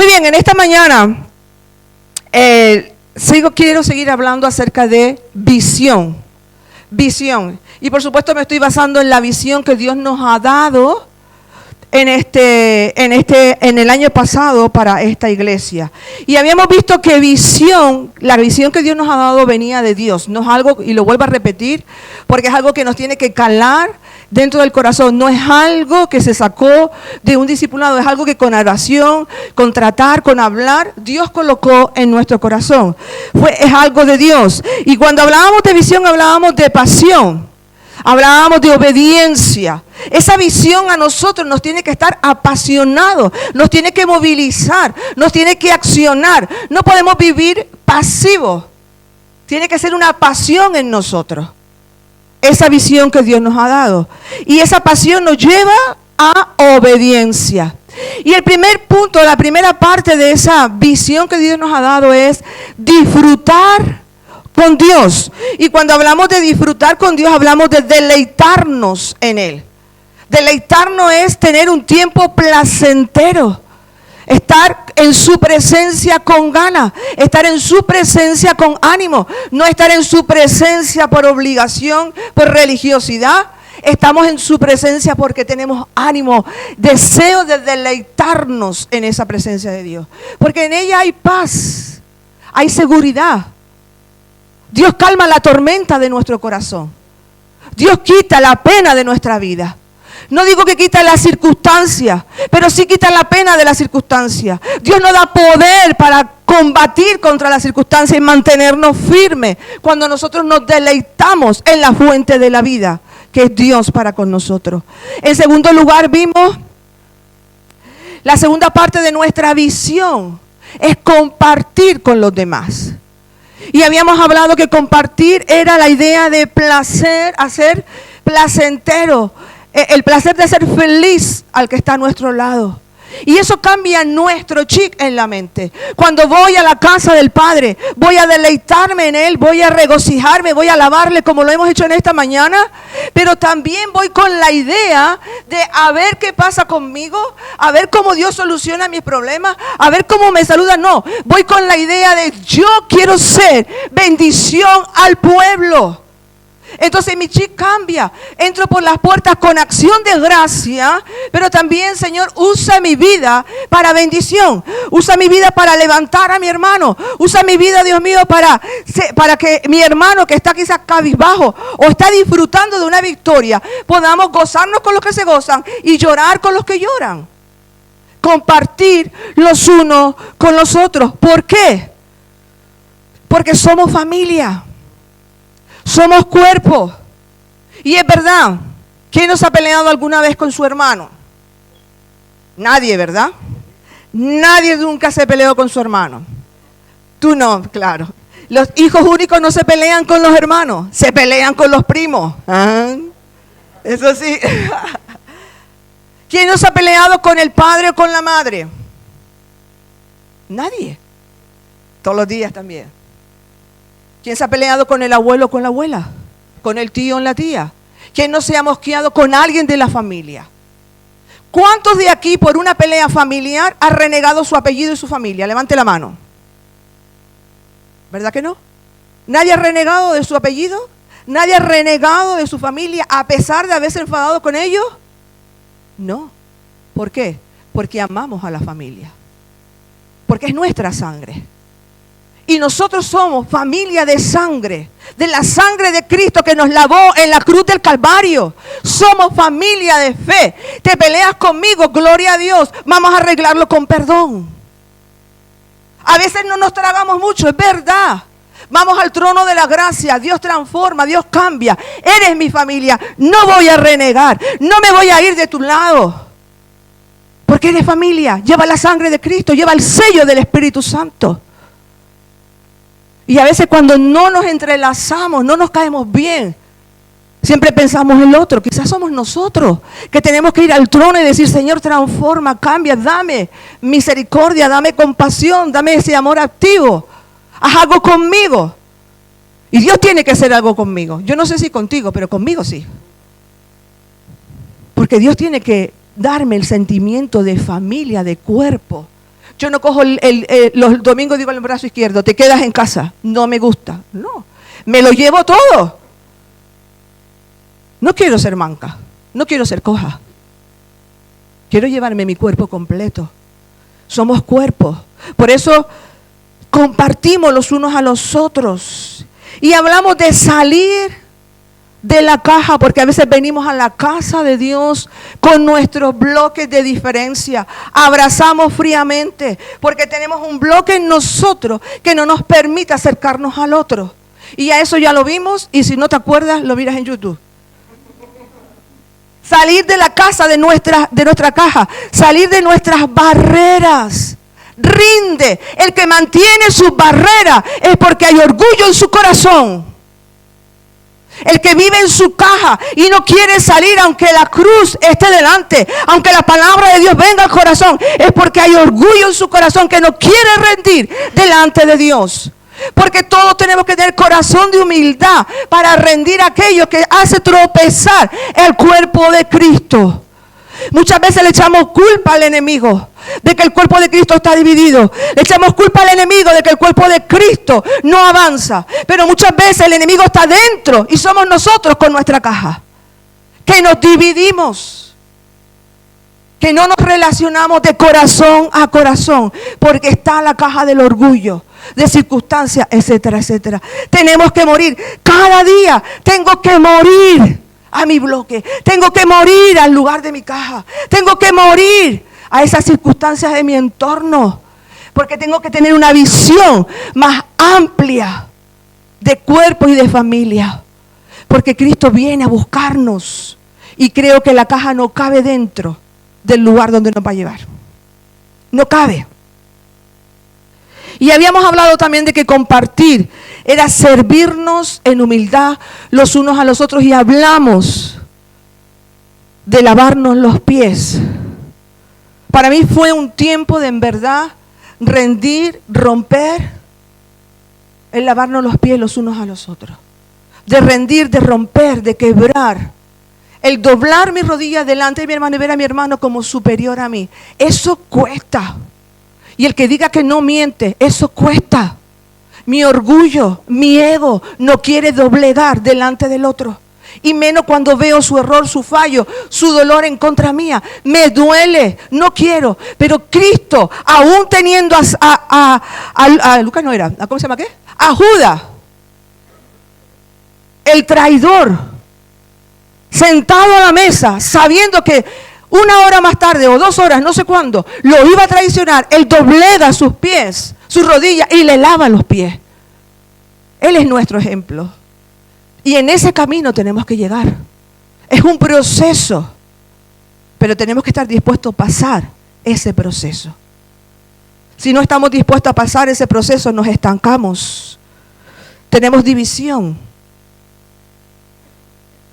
Muy bien, en esta mañana quiero seguir hablando acerca de visión. Visión. Y por supuesto me estoy basando en la visión que Dios nos ha dado en el año pasado para esta iglesia. Y habíamos visto que la visión que Dios nos ha dado venía de Dios. No es algo, y lo vuelvo a repetir, porque es algo que nos tiene que calar dentro del corazón. No es algo que se sacó de un discipulado, es algo que con oración, con tratar, con hablar, Dios colocó en nuestro corazón. Es algo de Dios. Y cuando hablábamos de visión, hablábamos de pasión. Hablábamos de obediencia. Esa visión a nosotros nos tiene que estar apasionado, nos tiene que movilizar, nos tiene que accionar. No podemos vivir pasivos. Tiene que ser una pasión en nosotros. Esa visión que Dios nos ha dado. Y esa pasión nos lleva a obediencia. Y el primer punto, la primera parte de esa visión que Dios nos ha dado es disfrutar con Dios. Y cuando hablamos de disfrutar con Dios, hablamos de deleitarnos en Él. Deleitarnos es tener un tiempo placentero. Estar en su presencia con ganas, estar en su presencia con ánimo, no estar en su presencia por obligación, por religiosidad. Estamos en su presencia porque tenemos ánimo, deseo de deleitarnos en esa presencia de Dios. Porque en ella hay paz, hay seguridad. Dios calma la tormenta de nuestro corazón. Dios quita la pena de nuestra vida. No digo que quita la circunstancia, pero sí quita la pena de la circunstancia. Dios nos da poder para combatir contra la circunstancia y mantenernos firmes cuando nosotros nos deleitamos en la fuente de la vida, que es Dios para con nosotros. En segundo lugar, vimos la segunda parte de nuestra visión, es compartir con los demás. Y habíamos hablado que compartir era la idea de placer, hacer placentero, el placer de ser feliz al que está a nuestro lado. Y eso cambia nuestro chip en la mente. Cuando voy a la casa del Padre, voy a deleitarme en Él, voy a regocijarme, voy a alabarle como lo hemos hecho en esta mañana, pero también voy con la idea de a ver qué pasa conmigo, a ver cómo Dios soluciona mis problemas, a ver cómo me saluda. No, voy con la idea de yo quiero ser bendición al pueblo. Entonces mi chip cambia, entro por las puertas con acción de gracia, pero también, Señor, usa mi vida para bendición, usa mi vida para levantar a mi hermano, usa mi vida, Dios mío, para que mi hermano que está quizás cabizbajo o está disfrutando de una victoria, podamos gozarnos con los que se gozan y llorar con los que lloran. Compartir los unos con los otros. ¿Por qué? Porque somos familia. Somos cuerpo. Y es verdad. ¿Quién nos ha peleado alguna vez con su hermano? Nadie, ¿verdad? Nadie nunca se peleó con su hermano. Tú no, claro. Los hijos únicos no se pelean con los hermanos, se pelean con los primos. ¿Ah? Eso sí. ¿Quién nos ha peleado con el padre o con la madre? Nadie. Todos los días también. ¿Quién se ha peleado con el abuelo o con la abuela? ¿Con el tío o la tía? ¿Quién no se ha mosqueado con alguien de la familia? ¿Cuántos de aquí por una pelea familiar ha renegado su apellido y su familia? Levante la mano. ¿Verdad que no? ¿Nadie ha renegado de su apellido? ¿Nadie ha renegado de su familia a pesar de haberse enfadado con ellos? No. ¿Por qué? Porque amamos a la familia. Porque es nuestra sangre. Y nosotros somos familia de sangre, de la sangre de Cristo que nos lavó en la cruz del Calvario. Somos familia de fe. Te peleas conmigo, gloria a Dios. Vamos a arreglarlo con perdón. A veces no nos tragamos mucho, es verdad. Vamos al trono de la gracia, Dios transforma, Dios cambia. Eres mi familia, no voy a renegar, no me voy a ir de tu lado. Porque eres familia, lleva la sangre de Cristo, lleva el sello del Espíritu Santo. Y a veces cuando no nos entrelazamos, no nos caemos bien, siempre pensamos en el otro. Quizás somos nosotros que tenemos que ir al trono y decir, Señor, transforma, cambia, dame misericordia, dame compasión, dame ese amor activo. Haz algo conmigo. Y Dios tiene que hacer algo conmigo. Yo no sé si contigo, pero conmigo sí. Porque Dios tiene que darme el sentimiento de familia, de cuerpo. Yo no cojo los domingos, digo el brazo izquierdo, te quedas en casa. No me gusta. No, me lo llevo todo. No quiero ser manca, no quiero ser coja. Quiero llevarme mi cuerpo completo. Somos cuerpos. Por eso compartimos los unos a los otros. Y hablamos de salir de la caja, porque a veces venimos a la casa de Dios con nuestros bloques de diferencia. Abrazamos fríamente, porque tenemos un bloque en nosotros que no nos permite acercarnos al otro. Y a eso ya lo vimos, y si no te acuerdas, lo miras en YouTube. Salir de la casa de nuestra caja, salir de nuestras barreras. Rinde. El que mantiene sus barreras es porque hay orgullo en su corazón. El que vive en su caja y no quiere salir aunque la cruz esté delante, aunque la palabra de Dios venga al corazón, es porque hay orgullo en su corazón que no quiere rendir delante de Dios. Porque todos tenemos que tener corazón de humildad para rendir aquello que hace tropezar el cuerpo de Cristo. Muchas veces le echamos culpa al enemigo de que el cuerpo de Cristo está dividido. Le echamos culpa al enemigo de que el cuerpo de Cristo no avanza. Pero muchas veces el enemigo está dentro y somos nosotros con nuestra caja, que nos dividimos, que no nos relacionamos de corazón a corazón, porque está la caja del orgullo, de circunstancias, etcétera, etcétera. Tenemos que morir. Cada día tengo que morir a mi bloque. Tengo que morir al lugar de mi caja. Tengo que morir a esas circunstancias de mi entorno. Porque tengo que tener una visión más amplia de cuerpo y de familia. Porque Cristo viene a buscarnos. Y creo que la caja no cabe dentro del lugar donde nos va a llevar. No cabe. Y habíamos hablado también de que compartir era servirnos en humildad los unos a los otros. Y hablamos de lavarnos los pies. Para mí fue un tiempo de en verdad rendir, romper, el lavarnos los pies los unos a los otros. De rendir, de romper, de quebrar. El doblar mis rodillas delante de mi hermano y ver a mi hermano como superior a mí. Eso cuesta. Y el que diga que no miente, eso cuesta. Mi orgullo, mi ego no quiere doblegar delante del otro. Y menos cuando veo su error, su fallo, su dolor en contra mía. Me duele, no quiero. Pero Cristo, aún teniendo a Lucas no era, ¿cómo se llama qué? A Judas, el traidor, sentado a la mesa, sabiendo que 1 hora más tarde o 2 horas, no sé cuándo, lo iba a traicionar. Él doblega sus pies, sus rodillas y le lava los pies. Él es nuestro ejemplo. Y en ese camino tenemos que llegar. Es un proceso, pero tenemos que estar dispuestos a pasar ese proceso. Si no estamos dispuestos a pasar ese proceso, nos estancamos. Tenemos división.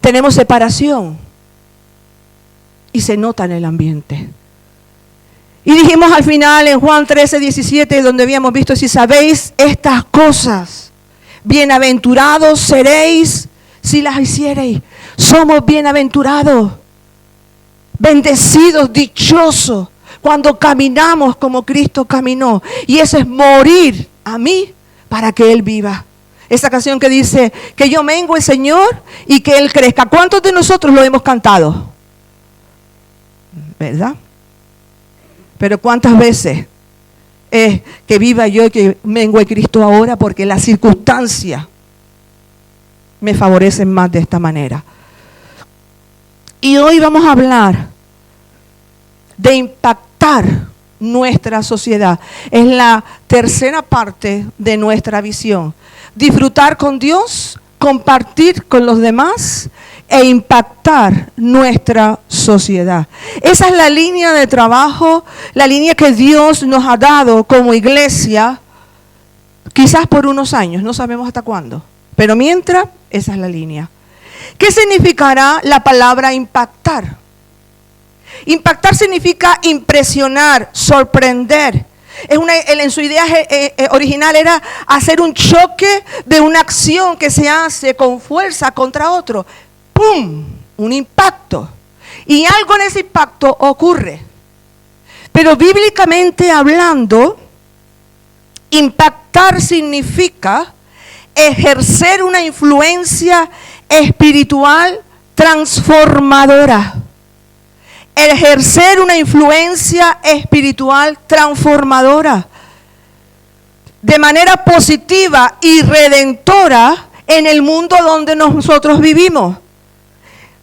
Tenemos separación. Y se nota en el ambiente. Y dijimos al final en Juan 13:17, donde habíamos visto, si sabéis estas cosas, bienaventurados seréis si las hiciereis. Somos bienaventurados, bendecidos, dichosos, cuando caminamos como Cristo caminó. Y eso es morir a mí para que Él viva. Esa canción que dice, que yo mengue, Señor, y que Él crezca. ¿Cuántos de nosotros lo hemos cantado? ¿Verdad? Pero ¿cuántas veces es que viva yo y que mengue Cristo ahora porque las circunstancias me favorecen más de esta manera? Y hoy vamos a hablar de impactar nuestra sociedad. Es la tercera parte de nuestra visión. Disfrutar con Dios, compartir con los demás e impactar nuestra sociedad. Esa es la línea de trabajo, la línea que Dios nos ha dado como iglesia, quizás por unos años, no sabemos hasta cuándo, pero mientras, esa es la línea. ¿Qué significará la palabra impactar? Impactar significa impresionar, sorprender. En su idea original era hacer un choque de una acción que se hace con fuerza contra otro. ¡Pum! Un impacto. Y algo en ese impacto ocurre. Pero bíblicamente hablando, impactar significa ejercer una influencia espiritual transformadora. Ejercer una influencia espiritual transformadora de manera positiva y redentora en el mundo donde nosotros vivimos,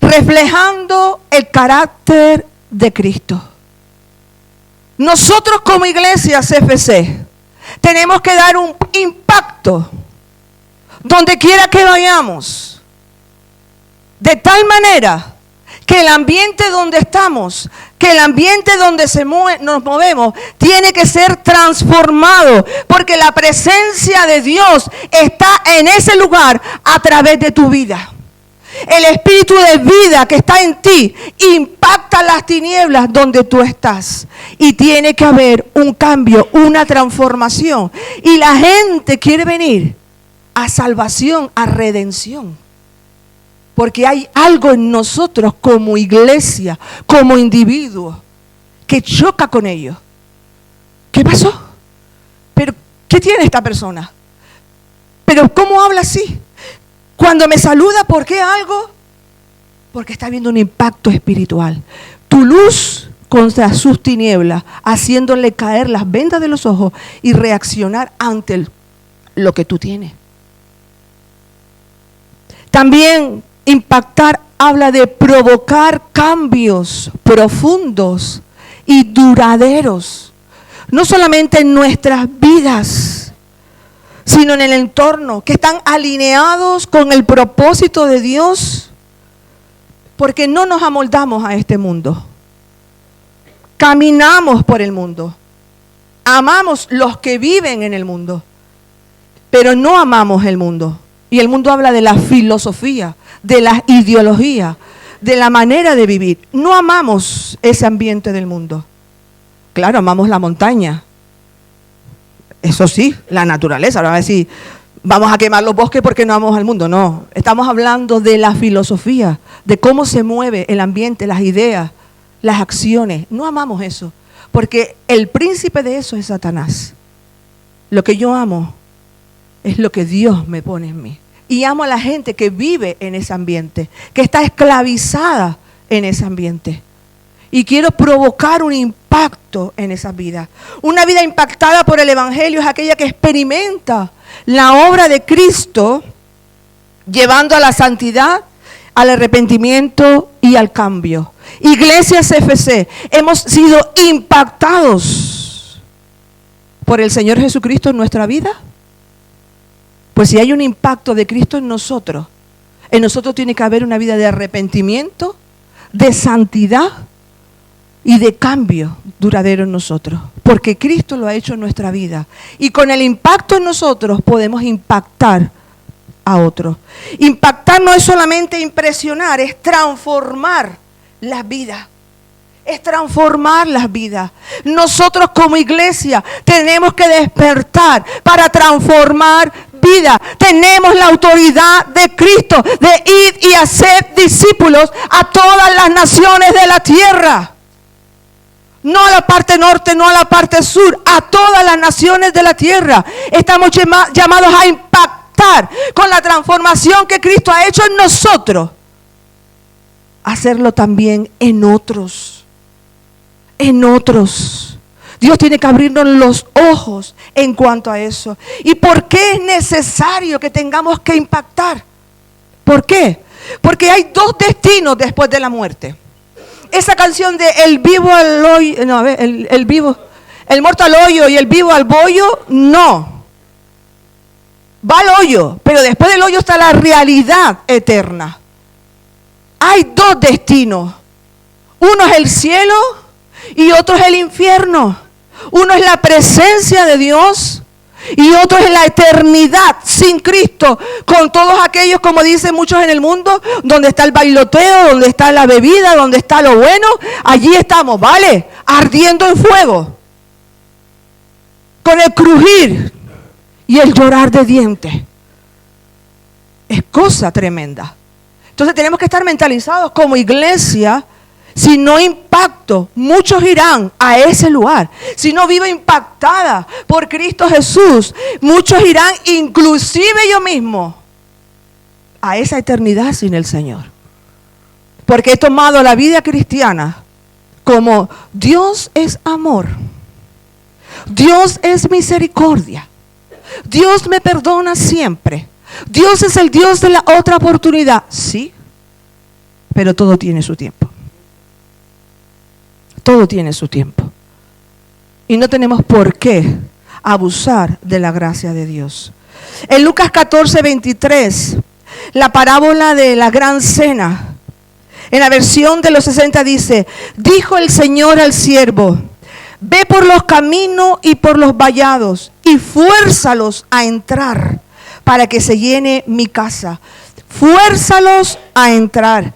reflejando el carácter de Cristo. Nosotros como iglesia CFC tenemos que dar un impacto donde quiera que vayamos, de tal manera que el ambiente donde estamos, que el ambiente donde nos movemos, tiene que ser transformado, porque la presencia de Dios está en ese lugar a través de tu vida. El espíritu de vida que está en ti impacta las tinieblas donde tú estás. Y tiene que haber un cambio, una transformación. Y la gente quiere venir a salvación, a redención. Porque hay algo en nosotros como iglesia, como individuos, que choca con ellos. ¿Qué pasó? ¿Pero qué tiene esta persona? ¿Pero cómo habla así? Cuando me saluda, ¿por qué algo? Porque está viendo un impacto espiritual. Tu luz contra sus tinieblas, haciéndole caer las vendas de los ojos y reaccionar ante lo que tú tienes. También impactar habla de provocar cambios profundos y duraderos, no solamente en nuestras vidas, sino en el entorno, que están alineados con el propósito de Dios, porque no nos amoldamos a este mundo. Caminamos por el mundo, amamos los que viven en el mundo, pero no amamos el mundo. Y el mundo habla de la filosofía, de la ideología, de la manera de vivir. No amamos ese ambiente del mundo. Claro, amamos la montaña. Eso sí, la naturaleza. Ahora va a decir, vamos a quemar los bosques porque no amamos al mundo. No, estamos hablando de la filosofía, de cómo se mueve el ambiente, las ideas, las acciones. No amamos eso, porque el príncipe de eso es Satanás. Lo que yo amo es lo que Dios me pone en mí. Y amo a la gente que vive en ese ambiente, que está esclavizada en ese ambiente. Y quiero provocar un impacto en esa vida. Una vida impactada por el Evangelio es aquella que experimenta la obra de Cristo, llevando a la santidad, al arrepentimiento y al cambio. Iglesia CFC, hemos sido impactados por el Señor Jesucristo en nuestra vida. Pues si hay un impacto de Cristo en nosotros tiene que haber una vida de arrepentimiento, de santidad y de cambio duradero en nosotros. Porque Cristo lo ha hecho en nuestra vida. Y con el impacto en nosotros podemos impactar a otros. Impactar no es solamente impresionar, es transformar las vidas. Es transformar las vidas. Nosotros como iglesia tenemos que despertar para transformar vida. Tenemos la autoridad de Cristo de ir y hacer discípulos a todas las naciones de la tierra. No a la parte norte, no a la parte sur, a todas las naciones de la tierra. Estamos llamados a impactar con la transformación que Cristo ha hecho en nosotros. Hacerlo también en otros. En otros. Dios tiene que abrirnos los ojos en cuanto a eso. ¿Y por qué es necesario que tengamos que impactar? ¿Por qué? Porque hay dos destinos después de la muerte. Esa canción de el vivo al hoyo, no, a ver, el muerto al hoyo y el vivo al bollo, no. Va al hoyo, pero después del hoyo está la realidad eterna. Hay dos destinos. Uno es el cielo y otro es el infierno. Uno es la presencia de Dios y otro es la eternidad sin Cristo, con todos aquellos, como dicen muchos en el mundo, donde está el bailoteo, donde está la bebida, donde está lo bueno. Allí estamos, ¿vale? Ardiendo en fuego, con el crujir y el llorar de dientes. Es cosa tremenda. Entonces tenemos que estar mentalizados como iglesia Si no impacto, muchos irán a ese lugar. Si no vivo impactada por Cristo Jesús, muchos irán, inclusive yo mismo, a esa eternidad sin el Señor. Porque he tomado la vida cristiana como Dios es amor, Dios es misericordia, Dios me perdona siempre, Dios es el Dios de la otra oportunidad. Sí, pero todo tiene su tiempo. Todo tiene su tiempo. Y no tenemos por qué abusar de la gracia de Dios. En Lucas 14:23, la parábola de la gran cena, en la versión de los 60 dice: dijo el Señor al siervo, ve por los caminos y por los vallados y fuérzalos a entrar para que se llene mi casa. Fuérzalos a entrar.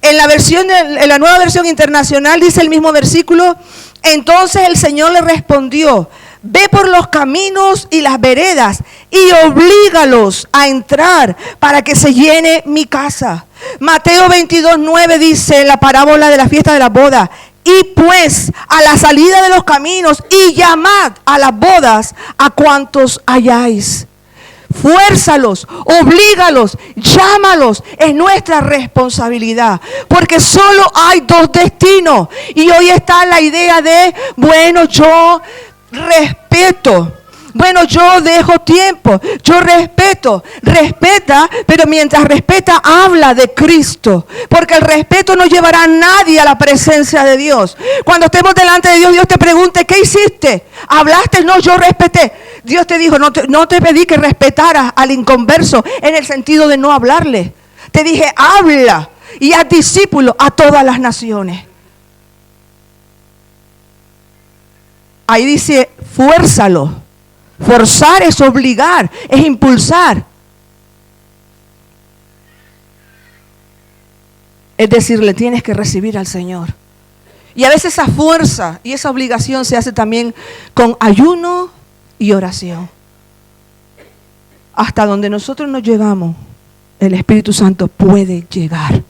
En la nueva versión internacional dice el mismo versículo: entonces el Señor le respondió, ve por los caminos y las veredas y oblígalos a entrar para que se llene mi casa. Mateo 22:9 dice, la parábola de la fiesta de la boda: y pues a la salida de los caminos y llamad a las bodas a cuantos hayáis. Fuérzalos, oblígalos, llámalos. Es nuestra responsabilidad, porque solo hay dos destinos. Y hoy está la idea de, bueno, yo respeto, bueno, yo dejo tiempo, yo respeto. Respeta, pero mientras respeta, habla de Cristo, porque el respeto no llevará a nadie a la presencia de Dios. Cuando estemos delante de Dios, Dios te pregunte, ¿qué hiciste? ¿Hablaste? No, yo respeté. Dios te dijo, no te pedí que respetaras al inconverso en el sentido de no hablarle. Te dije, habla y haz discípulos a todas las naciones. Ahí dice, fuérzalo. Forzar es obligar, es impulsar. Es decir, le tienes que recibir al Señor. Y a veces esa fuerza y esa obligación se hace también con ayuno y oración. Hasta donde nosotros no llegamos, el Espíritu Santo puede llegar.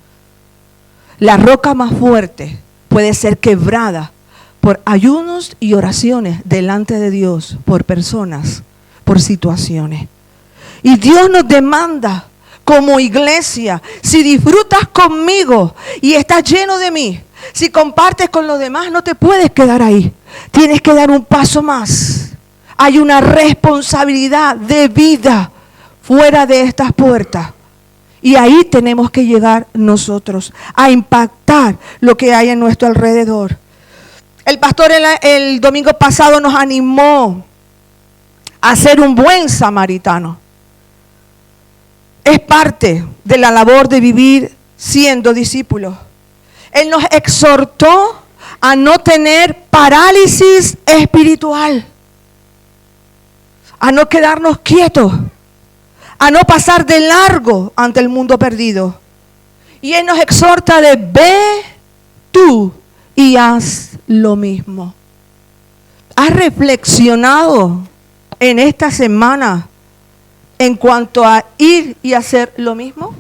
La roca más fuerte puede ser quebrada por ayunos y oraciones delante de Dios, por personas, por situaciones. Y Dios nos demanda como iglesia, si disfrutas conmigo y estás lleno de mí, si compartes con los demás, no te puedes quedar ahí. Tienes que dar un paso más. Hay una responsabilidad de vida fuera de estas puertas. Y ahí tenemos que llegar nosotros a impactar lo que hay en nuestro alrededor. El pastor el domingo pasado nos animó a ser un buen samaritano. Es parte de la labor de vivir siendo discípulos. Él nos exhortó a no tener parálisis espiritual, a no quedarnos quietos, a no pasar de largo ante el mundo perdido. Y Él nos exhorta de ve tú y haz lo mismo. ¿Has reflexionado en esta semana en cuanto a ir y hacer lo mismo?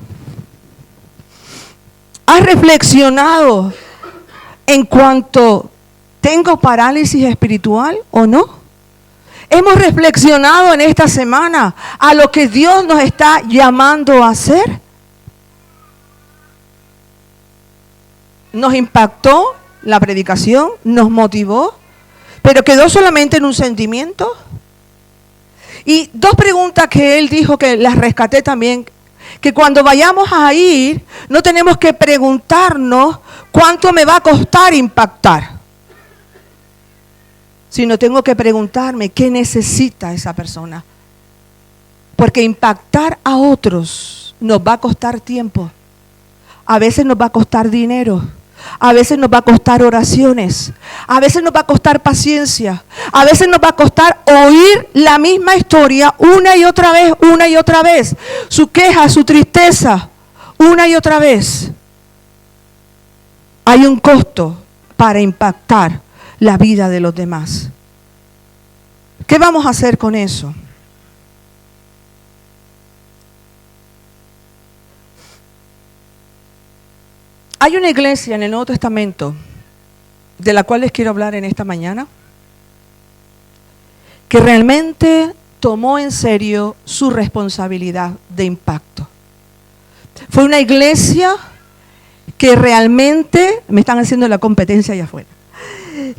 ¿Has reflexionado en cuanto tengo parálisis espiritual o no? ¿Hemos reflexionado en esta semana a lo que Dios nos está llamando a hacer? ¿Nos impactó la predicación? ¿Nos motivó? ¿Pero quedó solamente en un sentimiento? Y dos preguntas que él dijo que las rescaté también, que cuando vayamos a ir, no tenemos que preguntarnos cuánto me va a costar impactar, sino tengo que preguntarme qué necesita esa persona. Porque impactar a otros nos va a costar tiempo, a veces nos va a costar dinero, a veces nos va a costar oraciones, a veces nos va a costar paciencia, a veces nos va a costar oír la misma historia una y otra vez, su queja, su tristeza, una y otra vez. Hay un costo para impactar la vida de los demás. ¿Qué vamos a hacer con eso? Hay una iglesia en el Nuevo Testamento de la cual les quiero hablar en esta mañana, que realmente tomó en serio su responsabilidad de impacto. Fue una iglesia que realmente, me están haciendo la competencia allá afuera,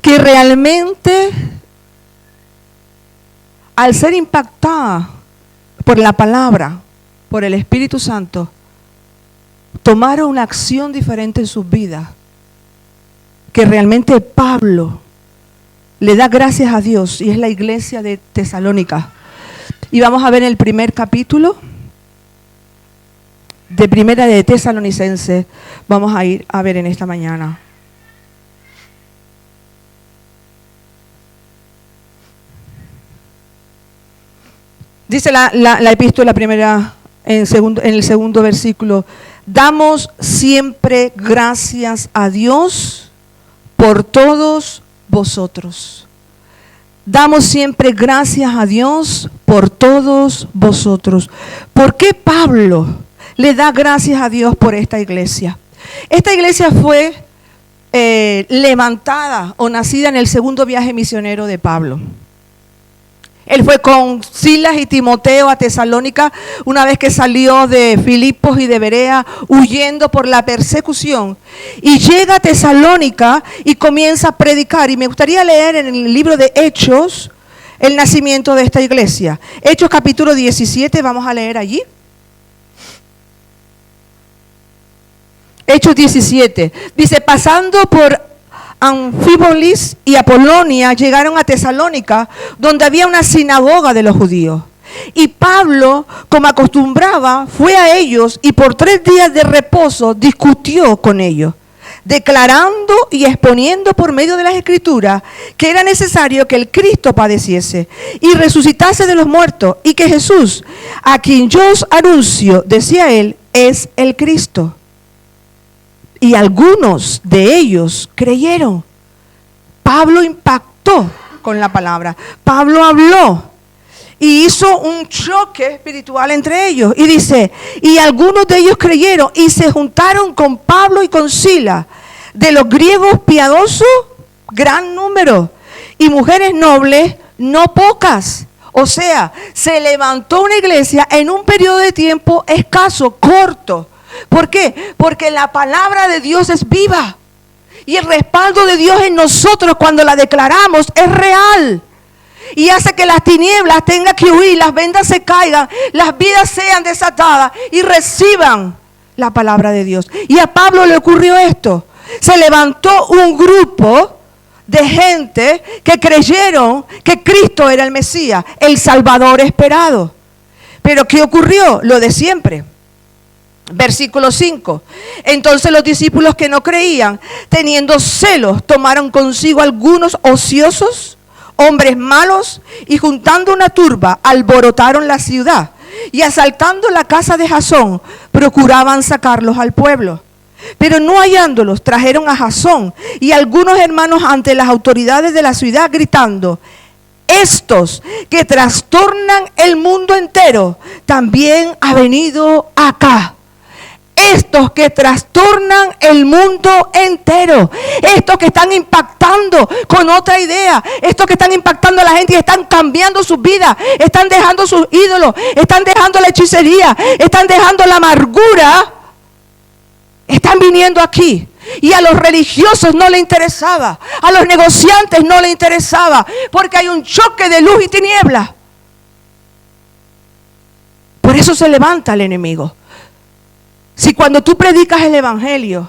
que realmente al ser impactada por la palabra, por el Espíritu Santo, tomaron una acción diferente en sus vidas, que realmente Pablo le da gracias a Dios, y es la iglesia de Tesalónica. Y vamos a ver el primer capítulo de Primera de Tesalonicenses, vamos a ir a ver en esta mañana. Dice la epístola primera, en el segundo versículo: damos siempre gracias a Dios por todos vosotros. Damos siempre gracias a Dios por todos vosotros. ¿Por qué Pablo le da gracias a Dios por esta iglesia? Esta iglesia fue levantada o nacida en el segundo viaje misionero de Pablo. Él fue con Silas y Timoteo a Tesalónica una vez que salió de Filipos y de Berea huyendo por la persecución, y llega a Tesalónica y comienza a predicar. Y me gustaría leer en el libro de Hechos el nacimiento de esta iglesia. Hechos capítulo 17, vamos a leer allí. Hechos 17, dice: pasando por Anfípolis y Apolonia, llegaron a Tesalónica, donde había una sinagoga de los judíos. Y Pablo, como acostumbraba, fue a ellos y por 3 días de reposo discutió con ellos, declarando y exponiendo por medio de las Escrituras que era necesario que el Cristo padeciese y resucitase de los muertos, y que Jesús, a quien yo os anuncio, decía él, es el Cristo. Y algunos de ellos creyeron. Pablo impactó con la palabra. Pablo habló y hizo un choque espiritual entre ellos. Y dice, y algunos de ellos creyeron y se juntaron con Pablo y con Silas, de los griegos piadosos, gran número, y mujeres nobles, no pocas. O sea, se levantó una iglesia en un periodo de tiempo escaso, corto. ¿Por qué? Porque la palabra de Dios es viva, y el respaldo de Dios en nosotros cuando la declaramos es real, y hace que las tinieblas tengan que huir, las vendas se caigan, las vidas sean desatadas y reciban la palabra de Dios. Y a Pablo le ocurrió esto. Se levantó un grupo de gente que creyeron que Cristo era el Mesías, el Salvador esperado. Pero ¿qué ocurrió? Lo de siempre. Versículo 5. Entonces los discípulos que no creían, teniendo celos, tomaron consigo algunos ociosos, hombres malos, y juntando una turba, alborotaron la ciudad, y asaltando la casa de Jasón, procuraban sacarlos al pueblo. Pero no hallándolos, trajeron a Jasón y algunos hermanos ante las autoridades de la ciudad, gritando: estos que trastornan el mundo entero, también ha venido acá. Estos que trastornan el mundo entero, estos que están impactando con otra idea, estos que están impactando a la gente y están cambiando sus vidas, están dejando sus ídolos, están dejando la hechicería, están dejando la amargura, están viniendo aquí. Y a los religiosos no les interesaba, a los negociantes no les interesaba, porque hay un choque de luz y tiniebla. Por eso se levanta el enemigo. Si cuando tú predicas el evangelio,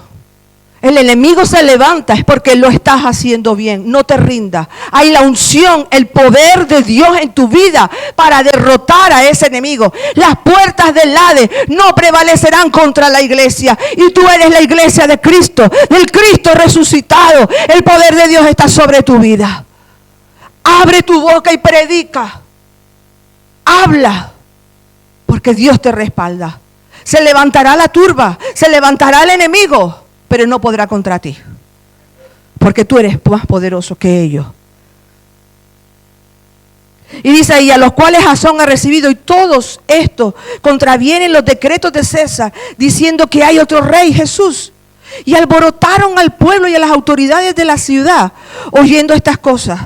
el enemigo se levanta, es porque lo estás haciendo bien. No te rindas. Hay la unción, el poder de Dios en tu vida para derrotar a ese enemigo. Las puertas del Hades no prevalecerán contra la iglesia. Y tú eres la iglesia de Cristo, del Cristo resucitado. El poder de Dios está sobre tu vida. Abre tu boca y predica. Habla, porque Dios te respalda. Se levantará la turba, se levantará el enemigo, pero no podrá contra ti, porque tú eres más poderoso que ellos. Y dice, y a los cuales Jasón ha recibido, y todos estos contravienen los decretos de César, diciendo que hay otro rey, Jesús. y alborotaron al pueblo y a las autoridades de la ciudad, oyendo estas cosas.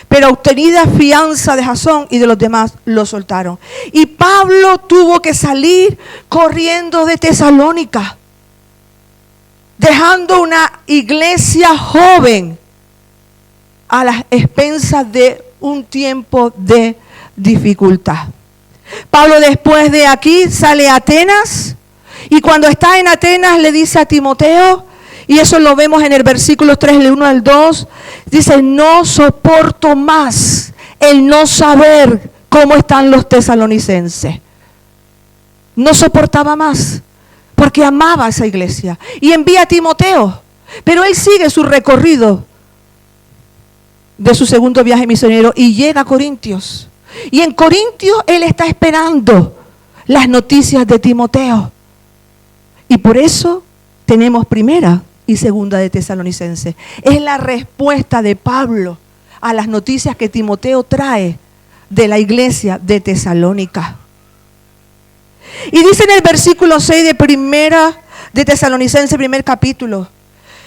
Pero obtenida fianza de Jasón y de los demás, lo soltaron. Y Pablo tuvo que salir corriendo de Tesalónica, dejando una iglesia joven a las expensas de un tiempo de dificultad. Pablo, después de aquí, sale a Atenas, y cuando está en Atenas le dice a Timoteo, y eso lo vemos en el versículo 3, del 1 al 2, dice: no soporto más el no saber cómo están los tesalonicenses. No soportaba más, porque amaba a esa iglesia, y envía a Timoteo, pero él sigue su recorrido de su segundo viaje misionero y llega a Corintios. Y en Corintios él está esperando las noticias de Timoteo. Y por eso tenemos primera y segunda de Tesalonicenses. Es la respuesta de Pablo a las noticias que Timoteo trae de la iglesia de Tesalónica. Y dice en el versículo 6 de primera de Tesalonicenses, primer capítulo,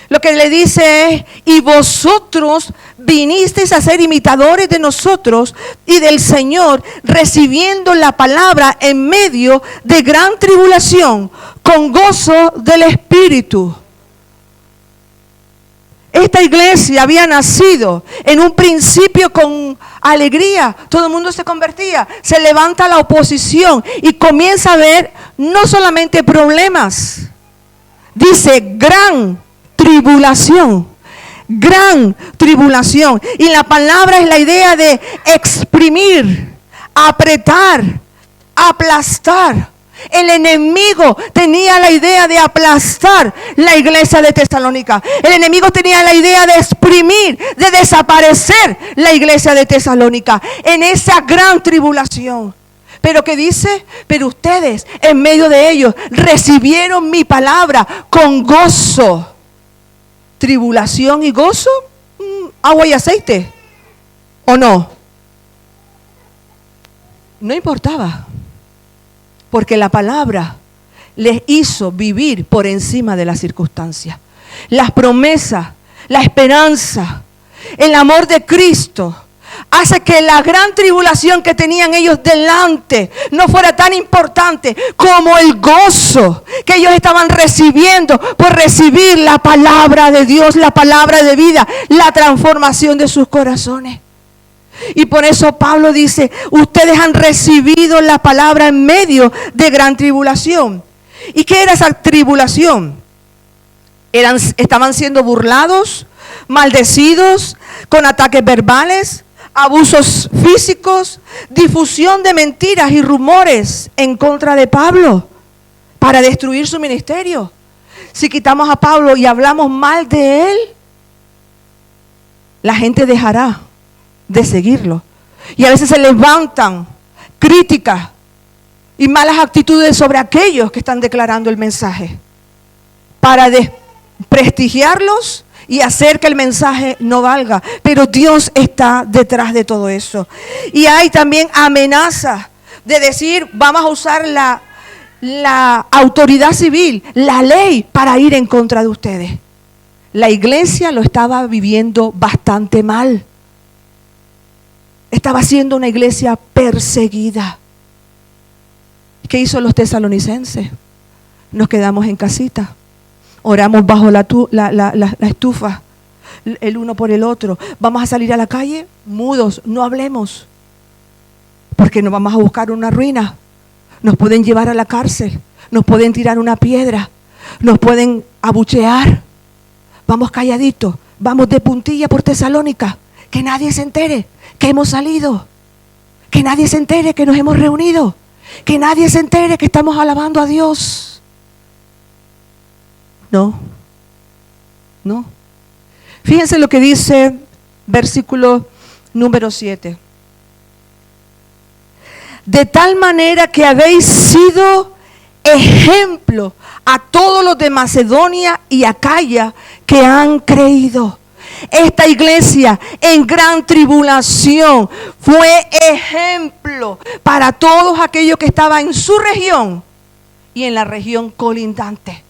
lo que le dice es: y vosotros vinisteis a ser imitadores de nosotros y del Señor, recibiendo la palabra en medio de gran tribulación, con gozo del Espíritu. Esta iglesia había nacido en un principio con alegría, todo el mundo se convertía, se levanta la oposición y comienza a ver no solamente problemas, dice gran tribulación, gran tribulación. Y la palabra es la idea de exprimir, apretar, aplastar. El enemigo tenía la idea de aplastar la iglesia de Tesalónica. El enemigo tenía la idea de exprimir, de desaparecer la iglesia de Tesalónica en esa gran tribulación. Pero ¿qué dice? Pero ustedes en medio de ellos recibieron mi palabra con gozo. Tribulación y gozo, agua y aceite, ¿o no? No importaba, porque la palabra les hizo vivir por encima de las circunstancias. Las promesas, la esperanza, el amor de Cristo hace que la gran tribulación que tenían ellos delante no fuera tan importante como el gozo que ellos estaban recibiendo por recibir la palabra de Dios, la palabra de vida, la transformación de sus corazones. Y por eso Pablo dice: ustedes han recibido la palabra en medio de gran tribulación. ¿Y qué era esa tribulación? Estaban siendo burlados, maldecidos, con ataques verbales, abusos físicos, difusión de mentiras y rumores en contra de Pablo para destruir su ministerio. Si quitamos a Pablo y hablamos mal de él, la gente dejará de seguirlo. Y a veces se levantan críticas y malas actitudes sobre aquellos que están declarando el mensaje para desprestigiarlos y hacer que el mensaje no valga. Pero Dios está detrás de todo eso. Y hay también amenazas de decir: vamos a usar la autoridad civil, la ley, para ir en contra de ustedes. La iglesia lo estaba viviendo bastante mal. Estaba siendo una iglesia perseguida. ¿Qué hizo los tesalonicenses? Nos quedamos en casita. Oramos bajo la estufa, el uno por el otro. Vamos a salir a la calle mudos, no hablemos, porque nos vamos a buscar una ruina. Nos pueden llevar a la cárcel, nos pueden tirar una piedra, nos pueden abuchear. Vamos calladitos, vamos de puntilla por Tesalónica, que nadie se entere que hemos salido, que nadie se entere que nos hemos reunido, que nadie se entere que estamos alabando a Dios. No. Fíjense lo que dice versículo número 7. De tal manera que habéis sido ejemplo a todos los de Macedonia y Acaya que han creído. Esta iglesia en gran tribulación fue ejemplo para todos aquellos que estaban en su región y en la región colindante.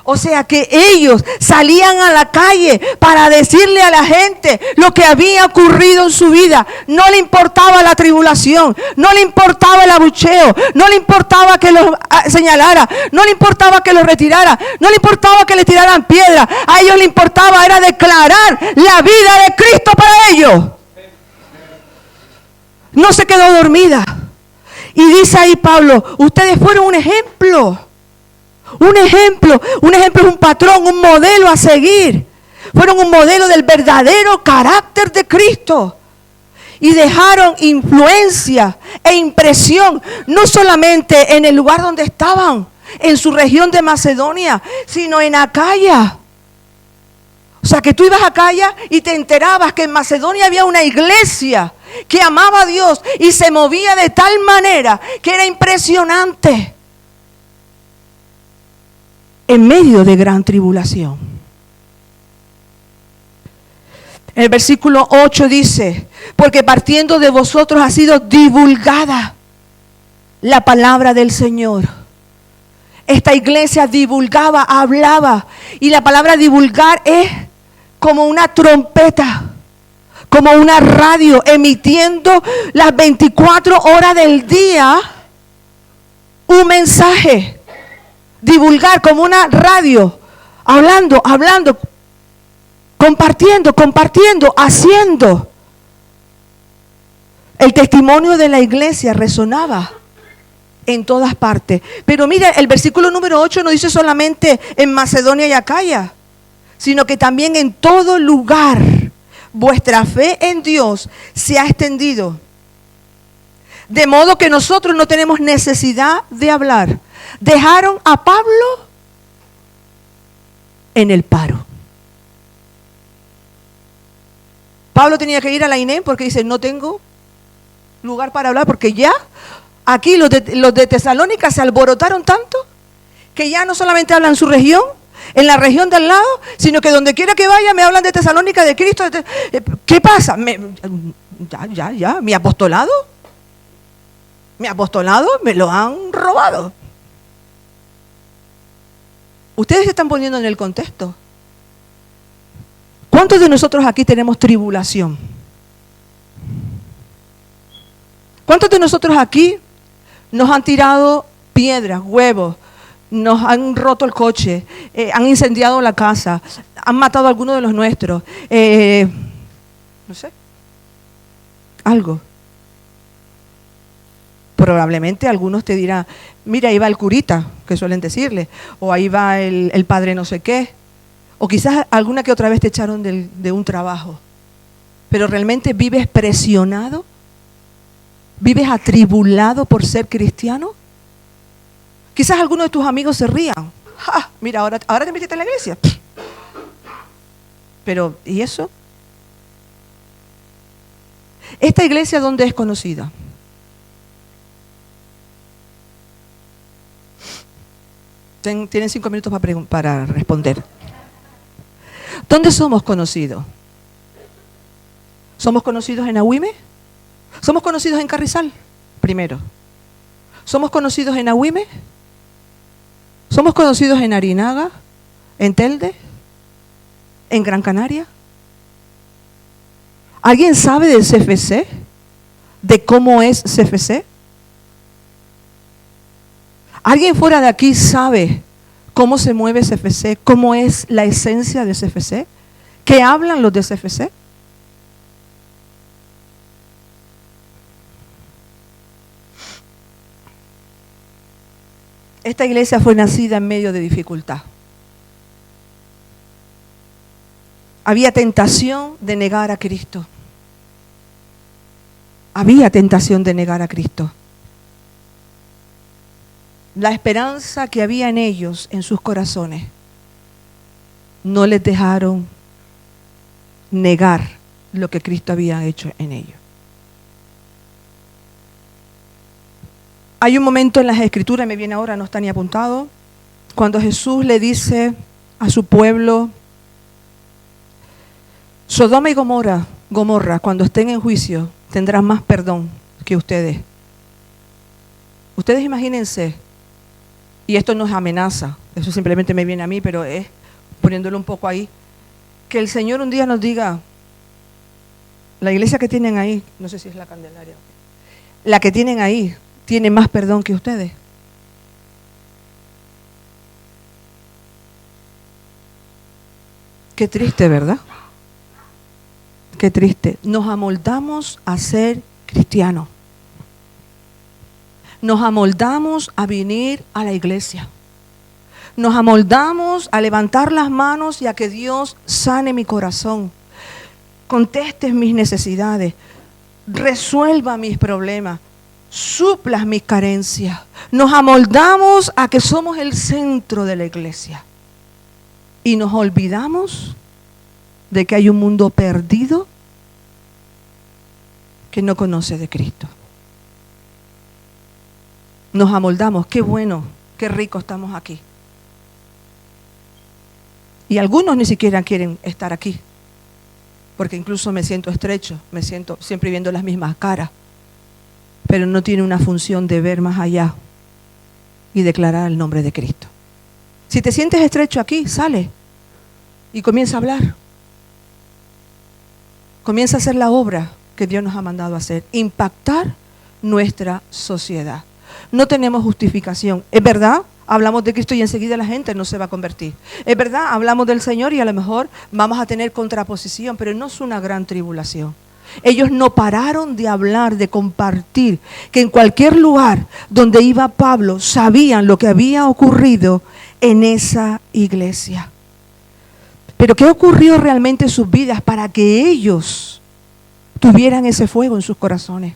O sea que ellos salían a la calle para decirle a la gente lo que había ocurrido en su vida. No le importaba la tribulación, no le importaba el abucheo, no le importaba que los señalara, no le importaba que los retirara, no le importaba que le tiraran piedra. A ellos le importaba era declarar la vida de Cristo para ellos. No se quedó dormida. Y dice ahí Pablo, ustedes fueron un ejemplo. Un ejemplo es un patrón, un modelo a seguir. Fueron un modelo del verdadero carácter de Cristo. Y dejaron influencia e impresión, no solamente en el lugar donde estaban, en su región de Macedonia, sino en Acaya. O sea que tú ibas a Acaya y te enterabas que en Macedonia había una iglesia que amaba a Dios y se movía de tal manera que era impresionante. En medio de gran tribulación. El versículo 8 dice, porque partiendo de vosotros ha sido divulgada la palabra del Señor. Esta iglesia divulgaba, hablaba, y la palabra divulgar es como una trompeta, como una radio, emitiendo las 24 horas del día un mensaje. Divulgar como una radio, hablando, compartiendo, haciendo. El testimonio de la iglesia resonaba en todas partes. Pero mira, el versículo número 8 no dice solamente en Macedonia y Acaya, sino que también en todo lugar vuestra fe en Dios se ha extendido. De modo que nosotros no tenemos necesidad de hablar. Dejaron a Pablo en el paro. Pablo tenía que ir a la INEM porque dice, no tengo lugar para hablar, porque ya aquí los de Tesalónica se alborotaron tanto que ya no solamente hablan su región, en la región de al lado, sino que donde quiera que vaya me hablan de Tesalónica, de Cristo. ¿Qué pasa? Mi apostolado me lo han robado. Ustedes se están poniendo en el contexto. ¿Cuántos de nosotros aquí tenemos tribulación? ¿Cuántos de nosotros aquí nos han tirado piedras, huevos, nos han roto el coche, han incendiado la casa, han matado a alguno de los nuestros? No sé, algo. Probablemente algunos te dirán, mira, ahí va el curita, que suelen decirle, o ahí va el padre no sé qué, o quizás alguna que otra vez te echaron de un trabajo, pero realmente vives presionado, vives atribulado por ser cristiano. Quizás algunos de tus amigos se rían, ¡ja! Mira, ahora te metiste en la iglesia, pero ¿y eso? Esta iglesia, ¿dónde es conocida? Tienen 5 minutos para responder. ¿Dónde somos conocidos? ¿Somos conocidos en Agüime? ¿Somos conocidos en Carrizal? Primero. ¿Somos conocidos en Agüime? ¿Somos conocidos en Arinaga? ¿En Telde? ¿En Gran Canaria? ¿Alguien sabe del CFC? ¿De cómo es CFC? ¿Alguien fuera de aquí sabe cómo se mueve CFC? ¿Cómo es la esencia de CFC? ¿Qué hablan los de CFC? Esta iglesia fue nacida en medio de dificultad. Había tentación de negar a Cristo. Había tentación de negar a Cristo. La esperanza que había en ellos, en sus corazones, no les dejaron negar lo que Cristo había hecho en ellos. Hay un momento en las Escrituras, me viene ahora, no está ni apuntado, cuando Jesús le dice a su pueblo, Sodoma y Gomorra, cuando estén en juicio, tendrán más perdón que ustedes. Ustedes imagínense y esto no es amenaza, eso simplemente me viene a mí, pero es poniéndolo un poco ahí, que el Señor un día nos diga, la iglesia que tienen ahí, no sé si es la Candelaria, la que tienen ahí, tiene más perdón que ustedes. Qué triste, ¿verdad? Qué triste. Nos amoldamos a ser cristianos. Nos amoldamos a venir a la iglesia. Nos amoldamos a levantar las manos y a que Dios sane mi corazón, conteste mis necesidades, resuelva mis problemas, supla mis carencias. Nos amoldamos a que somos el centro de la iglesia. Y nos olvidamos de que hay un mundo perdido que no conoce de Cristo. Nos amoldamos, qué bueno, qué rico estamos aquí. Y algunos ni siquiera quieren estar aquí, porque incluso me siento estrecho, me siento siempre viendo las mismas caras, pero no tiene una función de ver más allá y declarar el nombre de Cristo. Si te sientes estrecho aquí, sale y comienza a hablar. Comienza a hacer la obra que Dios nos ha mandado a hacer, impactar nuestra sociedad. No tenemos justificación. Es verdad, hablamos de Cristo y enseguida la gente no se va a convertir. Es verdad, hablamos del Señor y a lo mejor vamos a tener contraposición, pero no es una gran tribulación. Ellos no pararon de hablar, de compartir, que en cualquier lugar donde iba Pablo sabían lo que había ocurrido en esa iglesia. Pero ¿qué ocurrió realmente en sus vidas para que ellos tuvieran ese fuego en sus corazones?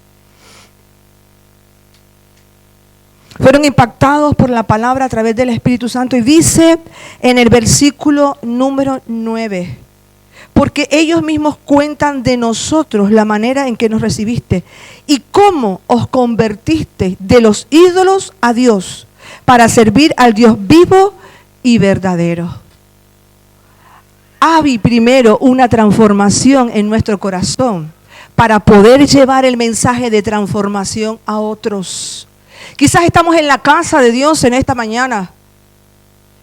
Fueron impactados por la palabra a través del Espíritu Santo. Y dice en el versículo número 9, porque ellos mismos cuentan de nosotros la manera en que nos recibiste y cómo os convertiste de los ídolos a Dios para servir al Dios vivo y verdadero. Había primero una transformación en nuestro corazón para poder llevar el mensaje de transformación a otros. Quizás estamos en la casa de Dios en esta mañana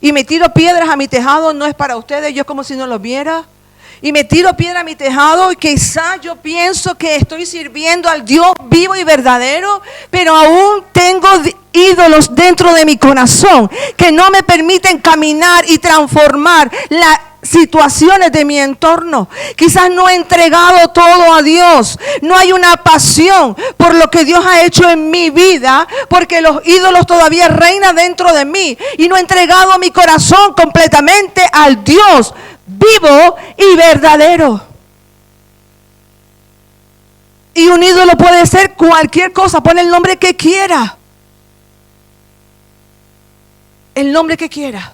y me tiro piedras a mi tejado, no es para ustedes, yo como si no lo viera. Y me tiro piedra a mi tejado y quizás yo pienso que estoy sirviendo al Dios vivo y verdadero, pero aún tengo ídolos dentro de mi corazón que no me permiten caminar y transformar las situaciones de mi entorno. Quizás no he entregado todo a Dios, no hay una pasión por lo que Dios ha hecho en mi vida, porque los ídolos todavía reinan dentro de mí y no he entregado mi corazón completamente al Dios vivo y verdadero. Y un ídolo puede ser cualquier cosa, pone el nombre que quiera. El nombre que quiera.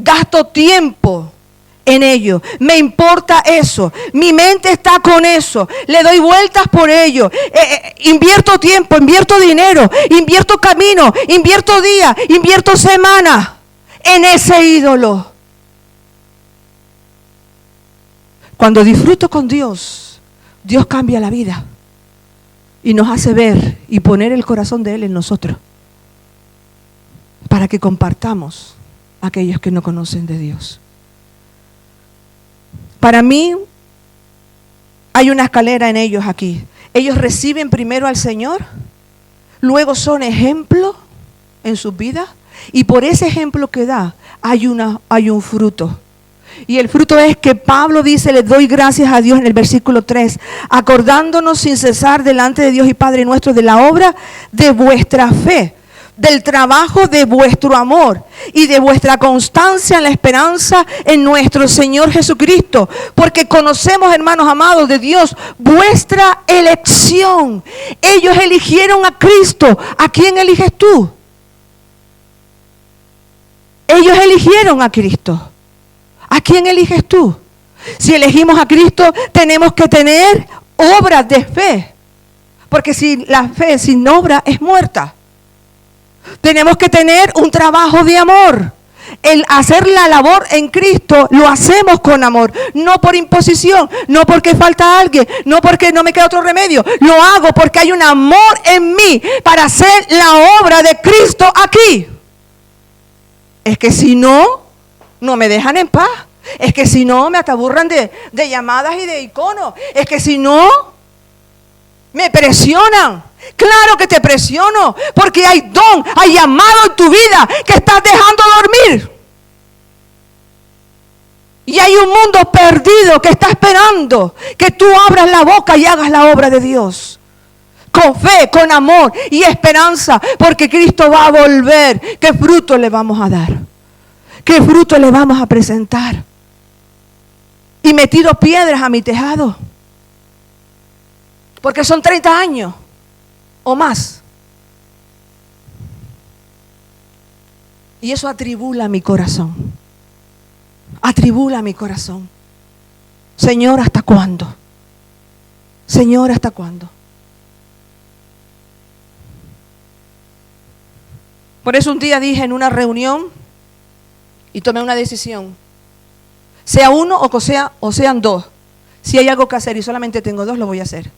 Gasto tiempo en ello, me importa eso, mi mente está con eso, le doy vueltas por ello, invierto tiempo, invierto dinero, invierto camino, invierto día, invierto semana en ese ídolo. Cuando disfruto con Dios, Dios cambia la vida y nos hace ver y poner el corazón de Él en nosotros para que compartamos a aquellos que no conocen de Dios. Para mí hay una escalera en ellos aquí. Ellos reciben primero al Señor, luego son ejemplo en sus vidas y por ese ejemplo que da hay un fruto. Y el fruto es que Pablo dice, les doy gracias a Dios en el versículo 3, acordándonos sin cesar delante de Dios y Padre nuestro de la obra de vuestra fe, del trabajo de vuestro amor y de vuestra constancia en la esperanza en nuestro Señor Jesucristo, porque conocemos, hermanos amados de Dios, vuestra elección. Ellos eligieron a Cristo. ¿A quién eliges tú? Ellos eligieron a Cristo. ¿A quién eliges tú? Si elegimos a Cristo, tenemos que tener obras de fe, porque si la fe sin obra es muerta. Tenemos que tener un trabajo de amor. El hacer la labor en Cristo lo hacemos con amor, no por imposición, no porque falta alguien, no porque no me queda otro remedio. Lo hago porque hay un amor en mí para hacer la obra de Cristo aquí. Es que si no, no me dejan en paz. Es que si no, me ataburran de llamadas y de iconos. Es que si no, me presionan. Claro que te presiono, porque hay don, hay llamado en tu vida que estás dejando dormir. Y hay un mundo perdido que está esperando que tú abras la boca y hagas la obra de Dios. Con fe, con amor y esperanza, porque Cristo va a volver. ¿Qué fruto le vamos a dar? ¿Qué fruto le vamos a presentar? Y me tiro piedras a mi tejado, porque son 30 años o más. Y eso atribula mi corazón. Atribula mi corazón. Señor, ¿hasta cuándo? Señor, ¿hasta cuándo? Por eso un día dije en una reunión y tomé una decisión. Sea uno o sean dos. Si hay algo que hacer y solamente tengo dos, lo voy a hacer.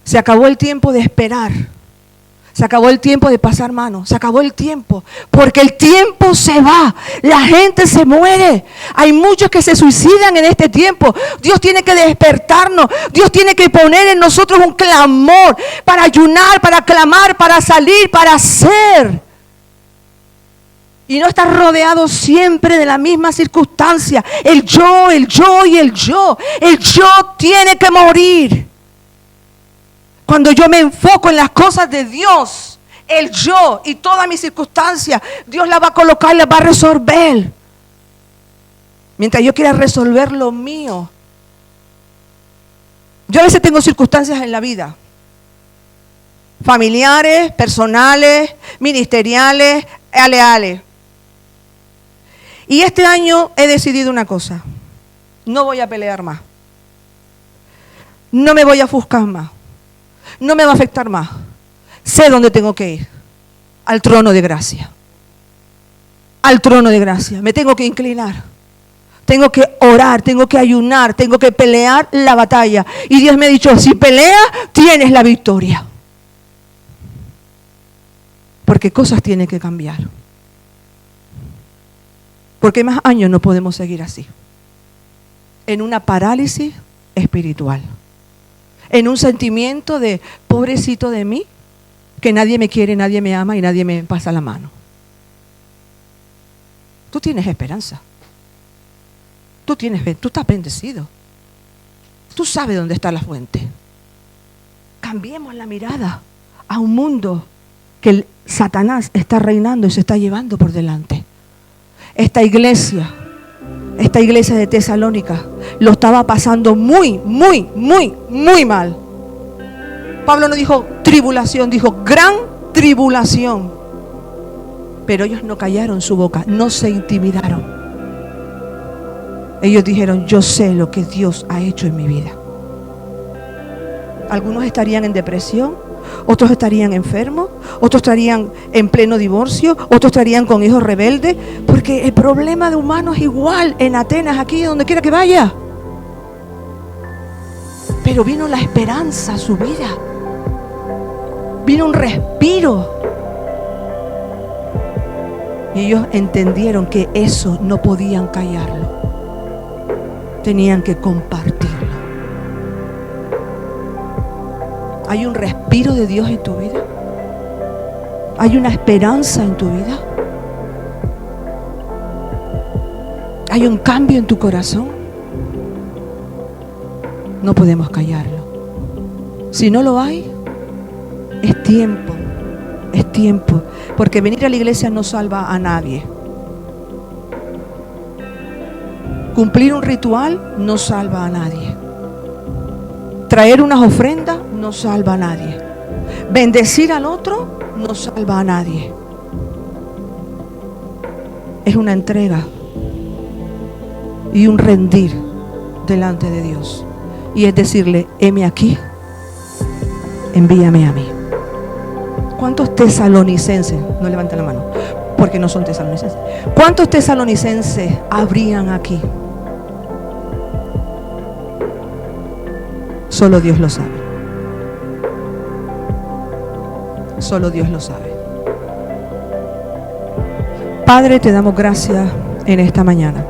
Se acabó el tiempo de esperar. Se acabó el tiempo de pasar mano. Se acabó el tiempo. Porque el tiempo se va. La gente se muere. Hay muchos que se suicidan en este tiempo. Dios tiene que despertarnos. Dios tiene que poner en nosotros un clamor para ayunar, para clamar, para salir, para hacer. Y no estar rodeado siempre de la misma circunstancia. El yo y el yo. El yo tiene que morir. Cuando yo me enfoco en las cosas de Dios, el yo y todas mis circunstancias, Dios la va a colocar, la va a resolver. Mientras yo quiera resolver lo mío. Yo a veces tengo circunstancias en la vida. Familiares, personales, ministeriales, aleales. Y este año he decidido una cosa. No voy a pelear más. No me voy a ofuscar más. No me va a afectar más. Sé dónde tengo que ir. Al trono de gracia. Al trono de gracia. Me tengo que inclinar. Tengo que orar, tengo que ayunar, tengo que pelear la batalla. Y Dios me ha dicho, si peleas, tienes la victoria. Porque cosas tienen que cambiar. Porque más años no podemos seguir así. En una parálisis espiritual. En un sentimiento de pobrecito de mí, que nadie me quiere, nadie me ama y nadie me pasa la mano. Tú tienes esperanza. Tú estás bendecido. Tú sabes dónde está la fuente. Cambiemos la mirada a un mundo que Satanás está reinando y se está llevando por delante. Esta iglesia de Tesalónica lo estaba pasando muy mal. Pablo no dijo tribulación, dijo gran tribulación. Pero ellos no callaron su boca, no se intimidaron. Ellos dijeron, yo sé lo que Dios ha hecho en mi vida. Algunos estarían en depresión, otros estarían enfermos, otros estarían en pleno divorcio, otros estarían con hijos rebeldes, porque el problema de humanos es igual en Atenas, aquí, donde quiera que vaya. Pero vino la esperanza a su vida, vino un respiro, y ellos entendieron que eso no podían callarlo, tenían que compartirlo. ¿Hay un respiro de Dios en tu vida? ¿Hay una esperanza en tu vida? ¿Hay un cambio en tu corazón? No podemos callarlo. Si no lo hay, es tiempo, porque venir a la iglesia no salva a nadie. Cumplir un ritual no salva a nadie. Traer unas ofrendas no salva a nadie. Bendecir al otro no salva a nadie. Es una entrega y un rendir delante de Dios. Y es decirle, heme aquí, envíame a mí. ¿Cuántos tesalonicenses? No levanten la mano, porque no son tesalonicenses. ¿Cuántos tesalonicenses habrían aquí? Solo Dios lo sabe. Solo Dios lo sabe. Padre, te damos gracias en esta mañana.